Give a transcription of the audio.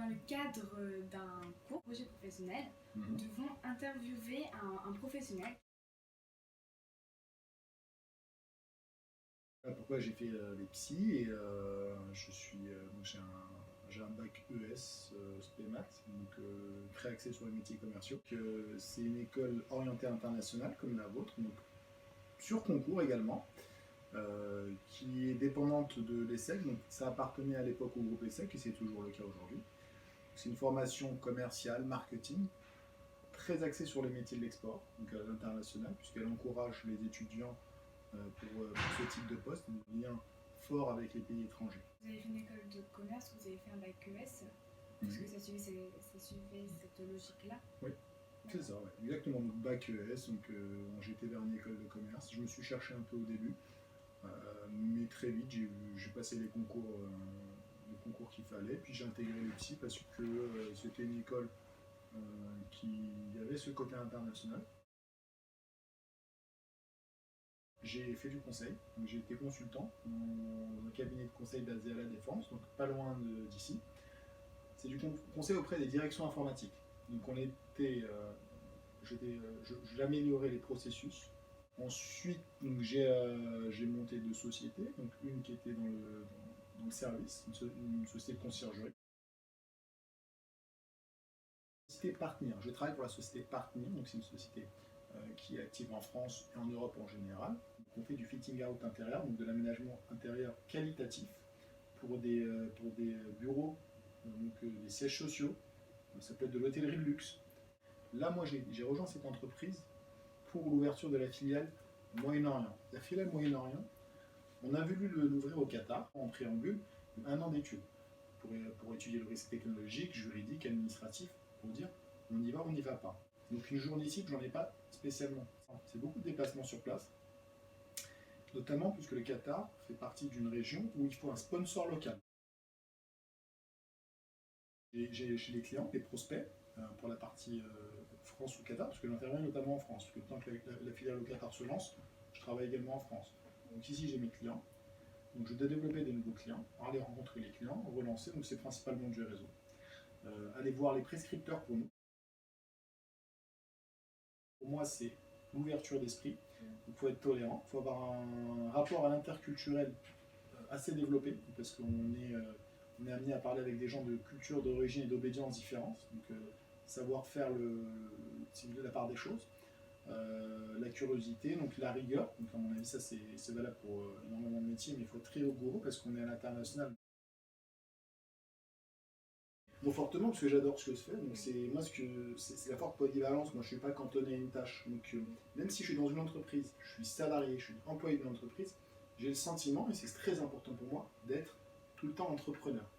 le cadre d'un cours projet professionnel, nous devons interviewer un professionnel. Pourquoi j'ai fait les psy et j'ai un bac ES SPMAT, donc très axé sur les métiers commerciaux. C'est une école orientée internationale comme la vôtre, donc sur concours également, qui est dépendante de l'ESSEC, donc ça appartenait à l'époque au groupe ESSEC et c'est toujours le cas aujourd'hui. C'est une formation commerciale, marketing, très axée sur les métiers de l'export, donc à l'international, puisqu'elle encourage les étudiants pour ce type de poste, un lien fort avec les pays étrangers. Vous avez fait une école de commerce, vous avez fait un bac ES, parce que ça suivait cette logique-là. Oui, c'est ça, ouais. Exactement. Donc bac ES, donc j'étais vers une école de commerce. Je me suis cherché un peu au début, mais très vite j'ai passé les concours qu'il fallait, puis j'ai intégré le psy parce que c'était une école qui avait ce côté international. J'ai fait du conseil, j'ai été consultant dans un cabinet de conseil basé à la Défense, donc pas loin d'ici. C'est du conseil auprès des directions informatiques. Donc j'améliorais les processus. Ensuite, j'ai monté 2 sociétés, donc une qui était dans le service, une société de conciergerie. Société Partner, je travaille pour la société Partner, donc c'est une société qui est active en France et en Europe en général. Donc on fait du fitting out intérieur, donc de l'aménagement intérieur qualitatif pour des bureaux, donc des sièges sociaux, ça peut être de l'hôtellerie de luxe. Là, moi, j'ai rejoint cette entreprise pour l'ouverture de la filiale Moyen-Orient. La filiale Moyen-Orient, on a voulu l'ouvrir au Qatar, en préambule, 1 an d'études pour étudier le risque technologique, juridique, administratif, pour dire on y va, on n'y va pas. Donc une journée ici, j'en ai pas spécialement. C'est beaucoup de déplacements sur place, notamment puisque le Qatar fait partie d'une région où il faut un sponsor local. J'ai chez les clients, des prospects, pour la partie France ou Qatar, parce que j'interviens notamment en France, parce que tant que la filiale au Qatar se lance, je travaille également en France. Donc ici j'ai mes clients, donc je dois développer des nouveaux clients, aller rencontrer les clients, relancer, donc c'est principalement du réseau. Aller voir les prescripteurs pour nous. Pour moi c'est l'ouverture d'esprit, il faut être tolérant, il faut avoir un rapport à l'interculturel assez développé, parce qu'on est amené à parler avec des gens de culture, d'origine et d'obédience différentes, donc savoir faire la part des choses, la curiosité, donc la rigueur, donc à mon avis ça c'est valable pour énormément de métiers, mais il faut être très rigoureux parce qu'on est à l'international. Bon, fortement, parce que j'adore ce que je fais, donc c'est la forte polyvalence, moi je ne suis pas cantonné à une tâche, donc même si je suis dans une entreprise, je suis salarié, je suis employé d'une entreprise, j'ai le sentiment, et c'est très important pour moi, d'être tout le temps entrepreneur.